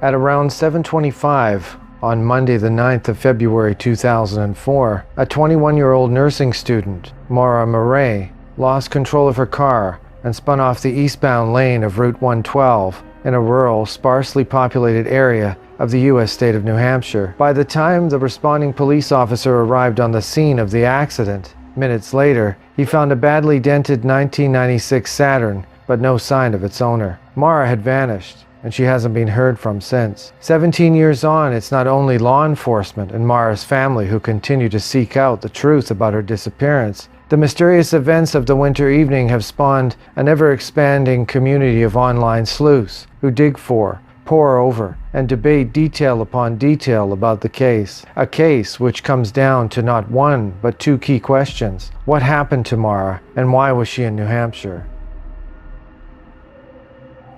At around 7:25 on Monday the 9th of February 2004, a 21-year-old nursing student, Maura Murray, lost control of her car and spun off the eastbound lane of Route 112 in a rural, sparsely populated area of the U.S. state of New Hampshire. By the time the responding police officer arrived on the scene of the accident, minutes later, he found a badly dented 1996 Saturn, but no sign of its owner. Maura had vanished, and she hasn't been heard from since. 17 years on, it's not only law enforcement and Maura's family who continue to seek out the truth about her disappearance. The mysterious events of the winter evening have spawned an ever-expanding community of online sleuths who dig for, pore over, and debate detail upon detail about the case. A case which comes down to not one, but two key questions. What happened to Maura, and why was she in New Hampshire?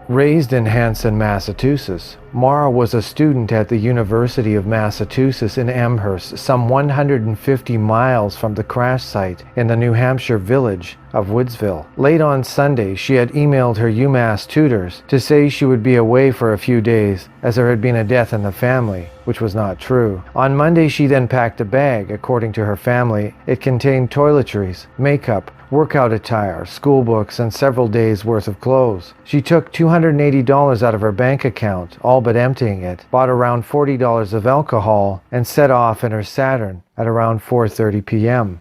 Raised in Hanson, Massachusetts, Maura was a student at the University of Massachusetts in Amherst, some 150 miles from the crash site in the New Hampshire village of Woodsville. Late on Sunday, she had emailed her UMass tutors to say she would be away for a few days as there had been a death in the family, which was not true. On Monday, she then packed a bag. According to her family, it contained toiletries, makeup, workout attire, school books, and several days' worth of clothes. She took $280 out of her bank account, all but emptying it, bought around $40 of alcohol, and set off in her Saturn at around 4:30 p.m.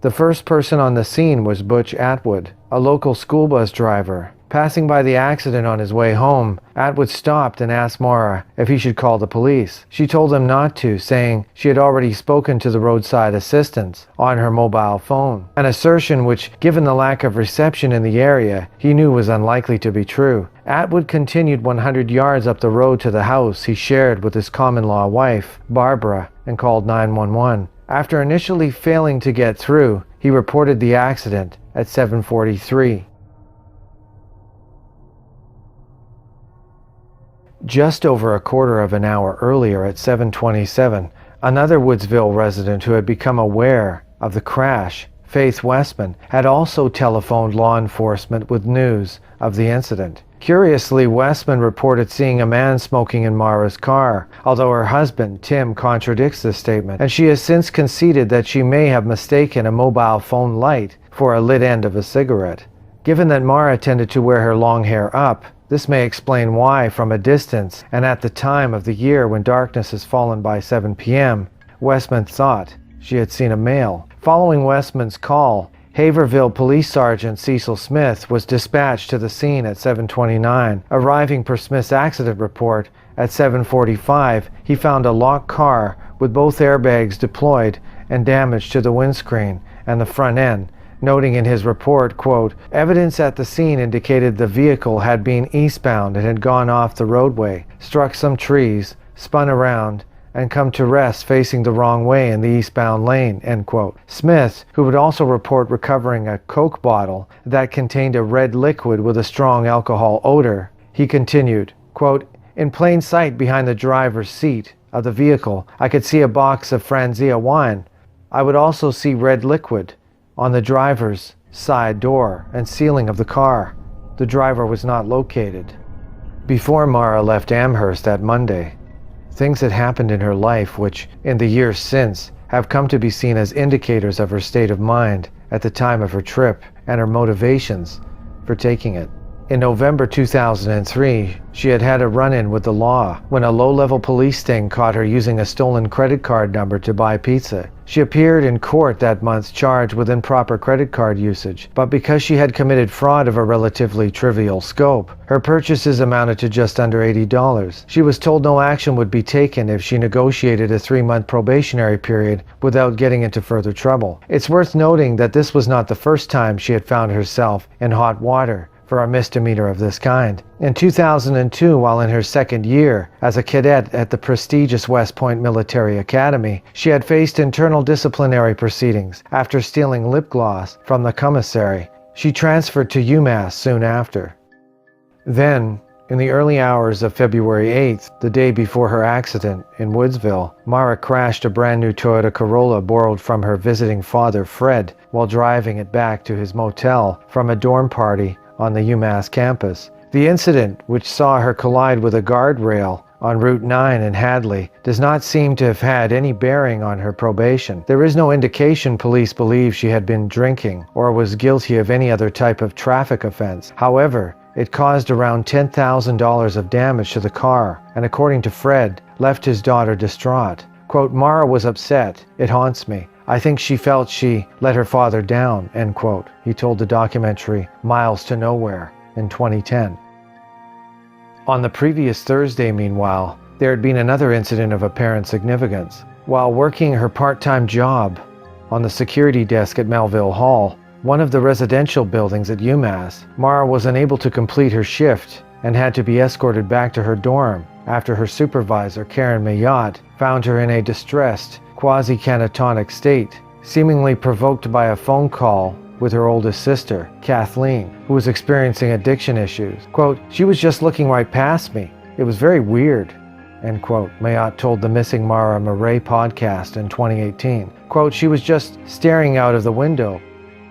The first person on the scene was Butch Atwood, a local school bus driver. Passing by the accident on his way home, Atwood stopped and asked Maura if he should call the police. She told him not to, saying she had already spoken to the roadside assistance on her mobile phone, an assertion which, given the lack of reception in the area, he knew was unlikely to be true. Atwood continued 100 yards up the road to the house he shared with his common-law wife, Barbara, and called 911. After initially failing to get through, he reported the accident at 7:43. Just over a quarter of an hour earlier at 7:27, another Woodsville resident who had become aware of the crash, Faith Westman, had also telephoned law enforcement with news of the incident. Curiously, Westman reported seeing a man smoking in Maura's car, although her husband, Tim, contradicts this statement, and she has since conceded that she may have mistaken a mobile phone light for a lit end of a cigarette. Given that Maura tended to wear her long hair up, this may explain why, from a distance, and at the time of the year when darkness has fallen by 7 p.m., Westman thought she had seen a male. Following Westman's call, Haverhill Police Sergeant Cecil Smith was dispatched to the scene at 7:29. Arriving per Smith's accident report at 7:45, he found a locked car with both airbags deployed and damage to the windscreen and the front end, noting in his report, quote, "Evidence at the scene indicated the vehicle had been eastbound and had gone off the roadway, struck some trees, spun around, and come to rest facing the wrong way in the eastbound lane," end quote. Smith, who would also report recovering a Coke bottle that contained a red liquid with a strong alcohol odor, he continued, quote, "In plain sight behind the driver's seat of the vehicle, I could see a box of Franzia wine. I would also see red liquid on the driver's side door and ceiling of the car. The driver was not located." Before Maura left Amherst that Monday, things had happened in her life which, in the years since, have come to be seen as indicators of her state of mind at the time of her trip and her motivations for taking it. In November 2003, she had had a run-in with the law when a low-level police sting caught her using a stolen credit card number to buy pizza. She appeared in court that month charged with improper credit card usage, but because she had committed fraud of a relatively trivial scope, her purchases amounted to just under $80. She was told no action would be taken if she negotiated a 3-month probationary period without getting into further trouble. It's worth noting that this was not the first time she had found herself in hot water for a misdemeanor of this kind. In 2002, while in her second year as a cadet at the prestigious West Point Military Academy, she had faced internal disciplinary proceedings after stealing lip gloss from the commissary. She transferred to UMass soon after. Then, in the early hours of February 8th, the day before her accident in Woodsville, Maura crashed a brand new Toyota Corolla borrowed from her visiting father, Fred, while driving it back to his motel from a dorm party on the UMass campus. The incident, which saw her collide with a guardrail on Route 9 in Hadley, does not seem to have had any bearing on her probation. There is no indication police believe she had been drinking or was guilty of any other type of traffic offense. However, it caused around $10,000 of damage to the car, and according to Fred, left his daughter distraught. Quote, Maura was upset. It haunts me. I think she felt she let her father down, end quote. He told the documentary Miles to Nowhere in 2010. On the previous Thursday, meanwhile, there had been another incident of apparent significance. While working her part-time job on the security desk at Melville Hall, one of the residential buildings at UMass, Maura was unable to complete her shift and had to be escorted back to her dorm after her supervisor, Karen Mayotte, found her in a distressed, quasi-catatonic state, seemingly provoked by a phone call with her oldest sister, Kathleen, who was experiencing addiction issues. Quote, she was just looking right past me. It was very weird, end quote, Mayotte told the Missing Maura Murray podcast in 2018. Quote, she was just staring out of the window.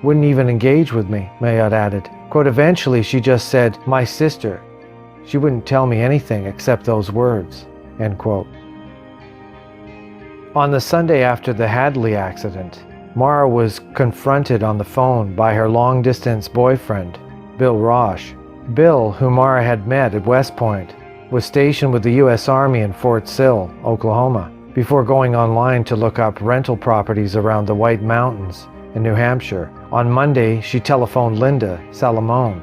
Wouldn't even engage with me, Mayotte added. Quote, eventually she just said, my sister. She wouldn't tell me anything except those words, end quote. On the Sunday after the Hadley accident, Maura was confronted on the phone by her long-distance boyfriend, Bill Roche. Bill, whom Maura had met at West Point, was stationed with the U.S. Army in Fort Sill, Oklahoma, before going online to look up rental properties around the White Mountains in New Hampshire. On Monday, she telephoned Linda Salamone,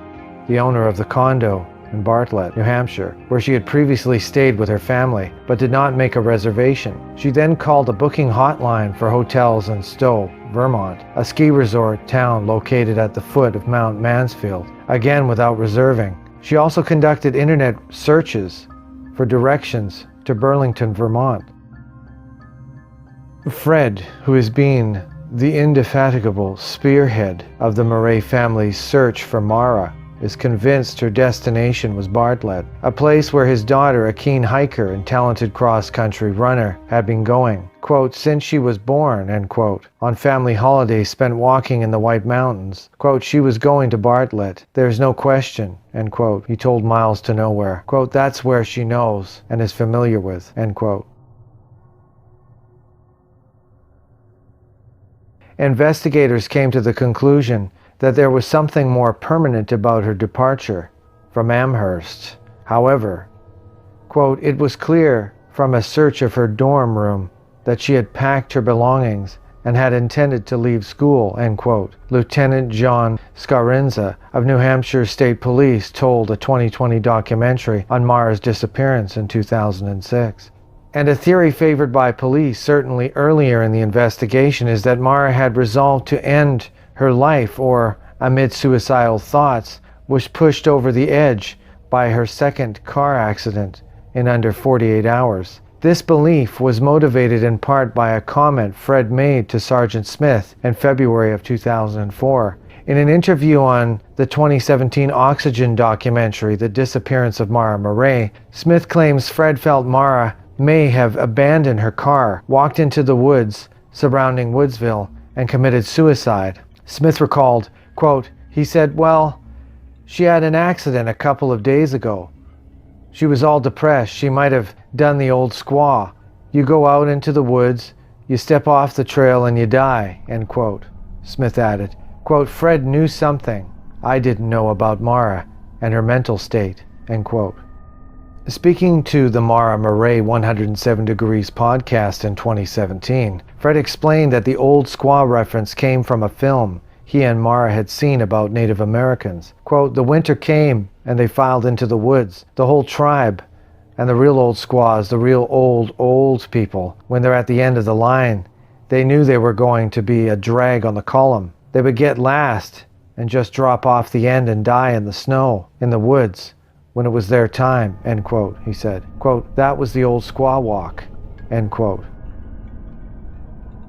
the owner of the condo in Bartlett, New Hampshire, where she had previously stayed with her family, but did not make a reservation. She then called a booking hotline for hotels in Stowe, Vermont, a ski resort town located at the foot of Mount Mansfield, again without reserving. She also conducted internet searches for directions to Burlington, Vermont. Fred, who has been the indefatigable spearhead of the Murray family's search for Maura, is convinced her destination was Bartlett, a place where his daughter, a keen hiker and talented cross-country runner, had been going, quote, since she was born, end quote, on family holidays spent walking in the White Mountains. Quote, she was going to Bartlett. There's no question, end quote, he told Miles to Nowhere. Quote, that's where she knows and is familiar with, end quote. Investigators came to the conclusion that there was something more permanent about her departure from Amherst. However, quote, it was clear from a search of her dorm room that she had packed her belongings and had intended to leave school, end quote. Lieutenant John Scarinza of New Hampshire State Police told a 2020 documentary on Maura's disappearance in 2006. And a theory favored by police certainly earlier in the investigation is that Maura had resolved to end her life, or amid suicidal thoughts, was pushed over the edge by her second car accident in under 48 hours. This belief was motivated in part by a comment Fred made to Sergeant Smith in February of 2004. In an interview on the 2017 Oxygen documentary, The Disappearance of Maura Murray, Smith claims Fred felt Maura may have abandoned her car, walked into the woods surrounding Woodsville, and committed suicide. Smith recalled, quote, he said, well, she had an accident a couple of days ago. She was all depressed. She might have done the old squaw. You go out into the woods, you step off the trail and you die, end quote. Smith added, quote, Fred knew something I didn't know about Maura and her mental state, end quote. Speaking to the Maura Murray 107 Degrees podcast in 2017, Fred explained that the old squaw reference came from a film he and Maura had seen about Native Americans. Quote, the winter came and they filed into the woods, the whole tribe, and the real old squaws, the real old people, when they're at the end of the line, they knew they were going to be a drag on the column. They would get last and just drop off the end and die in the snow, in the woods, when it was their time, end quote, he said. Quote, that was the old squaw walk, end quote.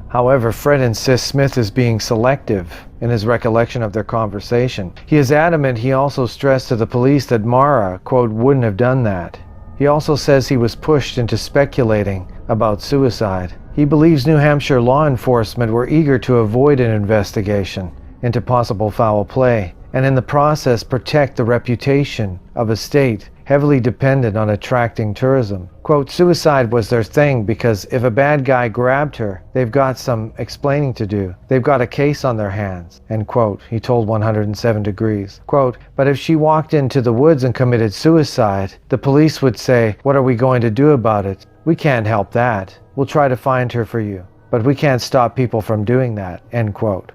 However, Fred insists Smith is being selective in his recollection of their conversation. He is adamant he also stressed to the police that Maura, quote, wouldn't have done that. He also says he was pushed into speculating about suicide. He believes New Hampshire law enforcement were eager to avoid an investigation into possible foul play and in the process protect the reputation of a state heavily dependent on attracting tourism. Quote, suicide was their thing because if a bad guy grabbed her, they've got some explaining to do. They've got a case on their hands, end quote, he told 107 Degrees. Quote, but if she walked into the woods and committed suicide, the police would say, what are we going to do about it? We can't help that. We'll try to find her for you. But we can't stop people from doing that, end quote.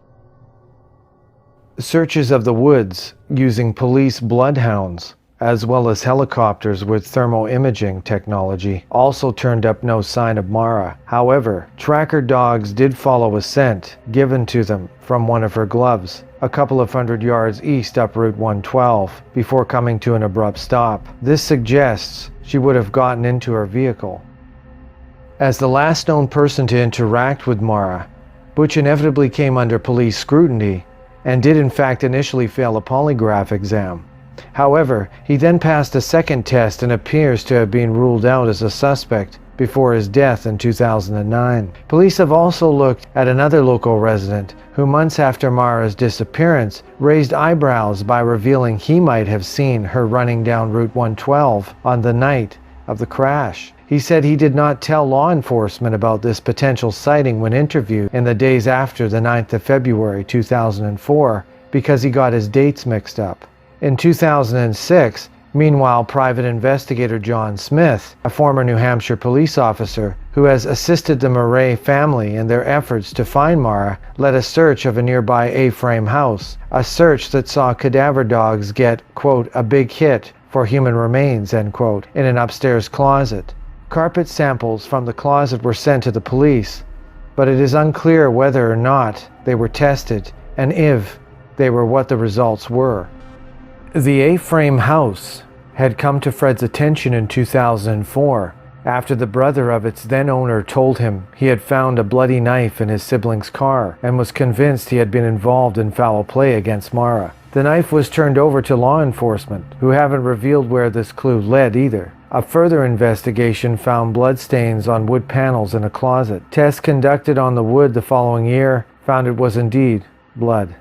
Searches of the woods using police bloodhounds as well as helicopters with thermo-imaging technology also turned up no sign of Maura. However, tracker dogs did follow a scent given to them from one of her gloves a couple of hundred yards east up Route 112 before coming to an abrupt stop. This suggests she would have gotten into her vehicle. As the last known person to interact with Maura, Butch inevitably came under police scrutiny and did in fact initially fail a polygraph exam. However, he then passed a second test and appears to have been ruled out as a suspect before his death in 2009. Police have also looked at another local resident who months after Maura's disappearance raised eyebrows by revealing he might have seen her running down Route 112 on the night of the crash. He said he did not tell law enforcement about this potential sighting when interviewed in the days after the 9th of February 2004 because he got his dates mixed up. In 2006, meanwhile, private investigator John Smith, a former New Hampshire police officer who has assisted the Murray family in their efforts to find Maura, led a search of a nearby A-frame house, a search that saw cadaver dogs get, quote, a big hit for human remains, end quote, in an upstairs closet. Carpet samples from the closet were sent to the police, but it is unclear whether or not they were tested and if they were what the results were. The A-frame house had come to Fred's attention in 2004 after the brother of its then owner told him he had found a bloody knife in his sibling's car and was convinced he had been involved in foul play against Maura. The knife was turned over to law enforcement, who haven't revealed where this clue led either. A further investigation found bloodstains on wood panels in a closet. Tests conducted on the wood the following year found it was indeed blood.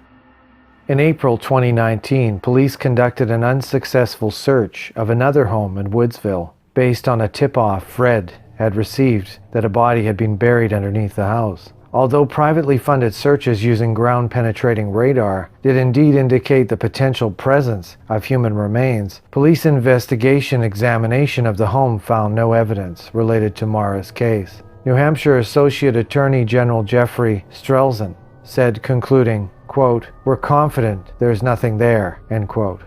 In April 2019, police conducted an unsuccessful search of another home in Woodsville based on a tip-off Fred had received that a body had been buried underneath the house. Although privately funded searches using ground-penetrating radar did indeed indicate the potential presence of human remains, police investigation examination of the home found no evidence related to Maura's case. New Hampshire Associate Attorney General Jeffrey Strelzin said, concluding, quote, we're confident there's nothing there, end quote.